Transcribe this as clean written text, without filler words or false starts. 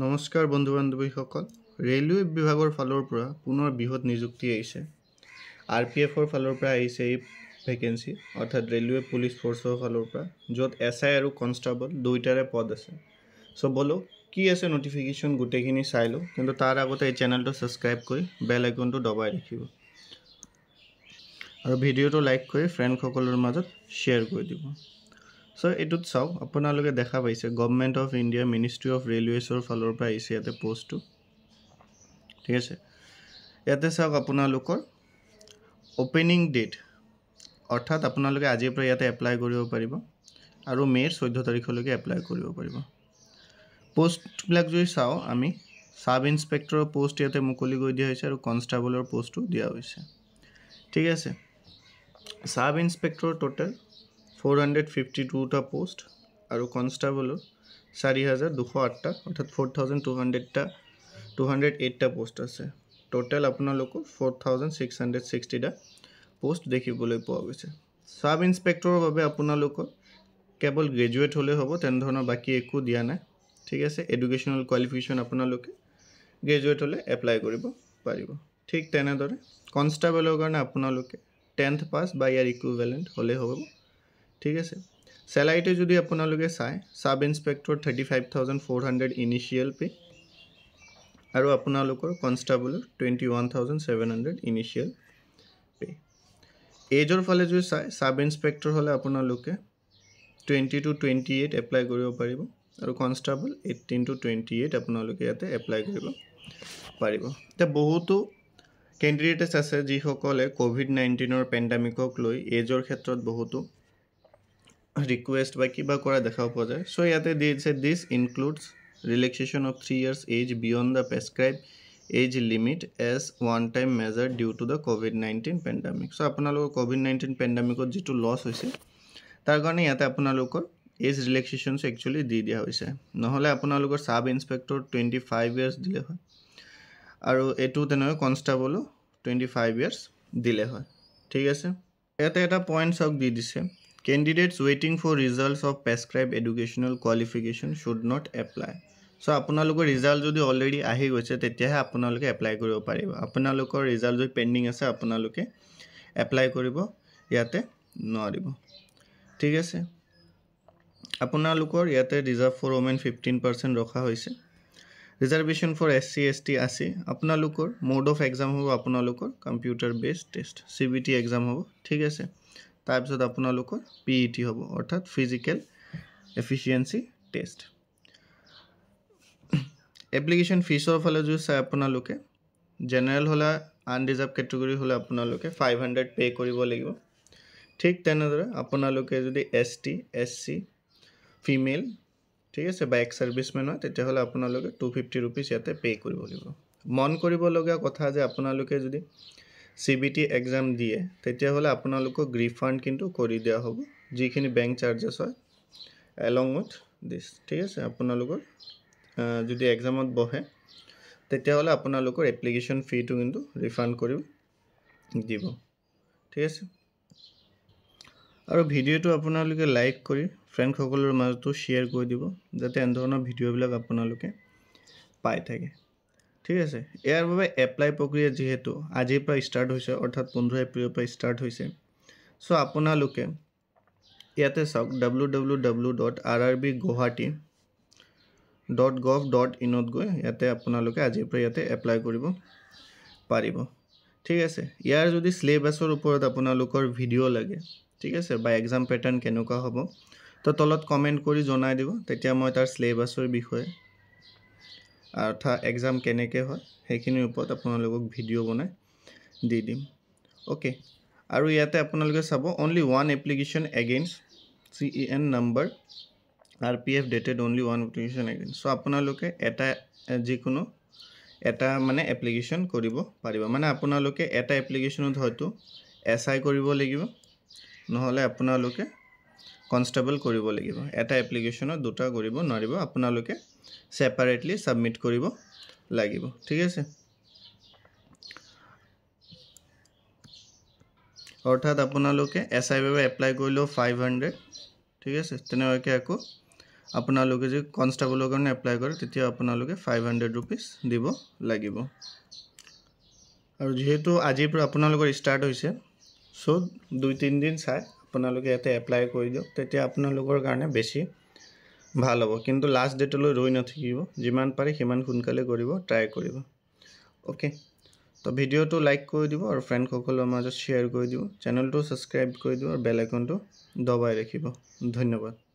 নমস্কাৰ বন্ধু বান্ধৱীসকল ৰেলৱে বিভাগৰ ফালৰ পৰা পুনৰ বৃহৎ নিযুক্তি আহিছে আৰপিএফৰ ফালৰ পৰা আহিছে এই ভেকেন্সি অৰ্থাৎ ৰেলৱে পুলিচ ফৰ্চৰ ফালৰ পৰা য'ত এসআই আৰু কনষ্টেবল দুইটাৰে পদ আছে সো বলো কি আছে নটিফিকেশন গুটেখিনি চাই লো কিন্তু তাৰ আগতে এই চেনেলটো সাবস্ক্ৰাইব কৰি বেল আইকনটো দবাই ৰাখিব আৰু ভিডিওটো লাইক কৰি ফ্ৰেণ্ডসকলৰ মাজত শ্বেয়াৰ কৰি দিব So, এটুত চাওক আপোনালোকে দেখা পাইছে government of India ministry of ৰেলৱেছৰ ফালৰ পৰা আহিছে ইয়াতে পোষ্টটো ঠিক আছে ইয়াতে চাওক আপোনালোকৰ ওপেনিং ডেট অৰ্থাৎ আপোনালোকে আজিৰ পৰা ইয়াতে এপ্লাই কৰিব পাৰিব আৰু মে'ৰ 14 তাৰিখলৈকে এপ্লাই কৰিব পাৰিব পোষ্টবিলাক যদি চাও আমি সাব ইন্সপেক্টৰৰ পোষ্ট ইয়াতে মুকলি কৰি দিয়া হৈছে আৰু কনষ্টেবলৰ পোষ্টটো দিয়া হৈছে ঠিক আছে সাব ইন্সপেক্টৰ টোটাল 452 টা পোষ্ট আৰু কনষ্টেবলৰ 4208 টা অৰ্থাৎ 4208 টা পোষ্ট আছে টোটাল আপোনালোকৰ 4660 টা পোষ্ট দেখিবলৈ পোৱা গৈছে সাব ইন্সপেক্টৰৰ বাবে আপোনালোকৰ কেৱল গ্ৰেজুৱেট হলে হ'ব তেন ধৰণৰ বাকি একো দিয়া নাই ঠিক আছে এডুকেশনাল কোৱালিফিকেশন আপোনালোকে গ্ৰেজুৱেট হলে এপ্লাই কৰিব পাৰিব ঠিক তেনেদৰে কনষ্টেবলৰ কাৰণে আপোনালোকে 10th পাস বা ইয়াৰ ইকুইভ্যালেন্ট হলে হ'ব ঠিক আছে স্যালাৰিটো যদি আপোনালোকে চাই সাব ইন্সপেক্টৰ 35400 ইনিশিয়াল পে আৰু আপোনালোকৰ কনষ্টেবলৰ 21700 ইনিশিয়াল পে এজৰ ফালে যদি চাই সাব ইন্সপেক্টৰ হলে আপোনালোকে 20 to 28 এপ্লাই কৰিব পাৰিব আৰু কনষ্টেবল 18 to 28 আপোনালোকে ইয়াতে এপ্লাই কৰিব পাৰিব তে বহুতো ক্যান্ডিডেটস আছে যি সকলে কোভিড-19 ৰ পেন্ডেমিকক লৈ এজৰ ক্ষেত্ৰত বহুতো request by kiba kora dekha po jay so yate they said this includes relaxation of 3 years age beyond the prescribed age limit as one time measure due to the covid-19 pandemic so apnalok covid-19 pandemic ot jitu loss hoise tar karone yate apnalokor age relaxations actually di dia hoise nohole apnalokor sub inspector 25 years dile hoy aru etu tenoy constable 25 years dile hoy thik ase yate eta points ok di dise Candidates waiting for results of prescribed educational qualification should not apply. So, আপোনালোকৰ result যদি already আহি গৈছে তেতিয়াহে আপোনালোকে apply কৰিব পাৰিব। আপোনালোকৰ result যদি pending আছে আপোনালোকে apply কৰিব ইয়াতে নোৱাৰিব। ঠিক আছে? আপোনালোকৰ ইয়াতে reserve for women 15% ৰখা হৈছে। Reservation for SC ST আছে। আপোনালোকৰ mode of exam হ'ব আপোনালোকৰ computer based test CBT exam হ'ব। ঠিক আছে? তাৰপিছত আপোনালোকৰ PET হ'ব অৰ্থাৎ ফিজিক্যাল এফিচিয়েন্সি টেষ্ট এপ্লিকেশন ফিছৰ ফালে যদি চাই আপোনালোকে জেনাৰেল হলা আনৰিজাৰ্ভ ক্যাটেগৰী হলে আপোনালোকে 500 পে কৰিব লাগিব ঠিক তেনেদৰে আপোনালোকে যদি ST SC ফিমেল ঠিক আছে বা এক্স সাৰ্ভিসমেন হয় তেতিয়া হলে আপোনালোকে 250 रुपीस ইয়াতে পে কৰিব লাগিব মন কৰিব লগা কথা যে আপোনালোকে যদি CBT exam দিয়ে তেতিয়া হলে আপোনালোকক রিফান্ড কিন্তু কৰি দিয়া হ'ব যিখিনি ব্যাংক চাৰ্জেস হয় along with this ঠিক আছে আপোনালোকৰ যদি এক্সামত বহে তেতিয়া হলে আপোনালোকৰ এপ্লিকেশন ফি টো কিন্তু ৰিফান্ড কৰি দিব ঠিক আছে আৰু ভিডিওটো আপোনালোকে লাইক কৰি ফ্ৰেণ্ড সকলৰ মাজত শ্বেয়াৰ কৰি দিব যাতে এনে ধৰণৰ ভিডিওবিলাক আপোনালোকে পাই থাকে ঠিক আছে ইয়াৰ বাবে এপ্লাই প্ৰক্ৰিয়া যেহেতু আজিৰ পৰা ষ্টাৰ্ট হৈছে অৰ্থাৎ 15 এপ্ৰিলৰ পৰা ষ্টাৰ্ট হৈছে সো আপোনালোকে ইয়াতে চাওক www.rrbguwahati.gov.in ত গৈ ইয়াতে আপোনালোকে আজিৰ পৰা ইয়াতে এপ্লাই কৰিব পাৰিব ঠিক আছে ইয়াৰ যদি সিলেবাসৰ ওপৰত আপোনালোকৰ ভিডিও লাগে ঠিক আছে বা এক্সাম প্যাটাৰ্ন কেনেকুৱা হ'ব তো তলত কমেন্ট কৰি জনাই দিব তেতিয়া মই তাৰ সিলেবাসৰ বিষয়ে অৰ্থাৎ এক্সাম কেনেকৈ হয় সেইখিনিৰ ওপৰত আপোনালোকক ভিডিও বনাই দি দিম ওকে আৰু ইয়াতে আপোনালোকে চাব only one application against CEN number RPF dated only one application against so আপোনালোকে এটা যিকোনো এটা মানে এপ্লিকেশন কৰিব পাৰিব মানে আপোনালোকে এটা এপ্লিকেশনত হয়তো SI কৰিব লাগিব নহলে আপোনালোকে কনষ্টেবল কৰিব লাগিব এটা এপ্লিকেশনত দুটা কৰিব নোৱাৰিব আপোনালোকে সেপাৰেটলি সাবমিট কৰিব লাগিব ঠিক আছে অৰ্থাৎ আপোনালোকে SI বাবে এপ্লাই কৰিলো 500 ঠিক আছে তেনেকৈ আকৌ আপোনালোকে যদি কনষ্টেবলৰ কাৰণে এপ্লাই কৰে তেতিয়া আপোনালোকে 500 ৰুপিজ দিব লাগিব আৰু যেহেতু আজিৰ পৰা আপোনালোকৰ ষ্টাৰ্ট হৈছে সো 2-3 দিন চাই আপোনালোকে ইয়াতে এপ্লাই কৰি দিয়ক তেতিয়া আপোনালোকৰ কাৰণে বেছি ভাল হ'ব কিন্তু লাষ্ট ডেটলৈ ৰৈ নাথাকিব যিমান পাৰে সিমান সোনকালে কৰিব ট্ৰাই কৰিব ওকে তো ভিডিওটো লাইক কৰি দিব আৰু ফ্ৰেণ্ডসকলৰ মাজত শ্বেয়াৰ কৰি দিব চেনেলটো সাবস্ক্ৰাইব কৰি দিব আৰু বেল আইকনটো দবাই ৰাখিব ধন্যবাদ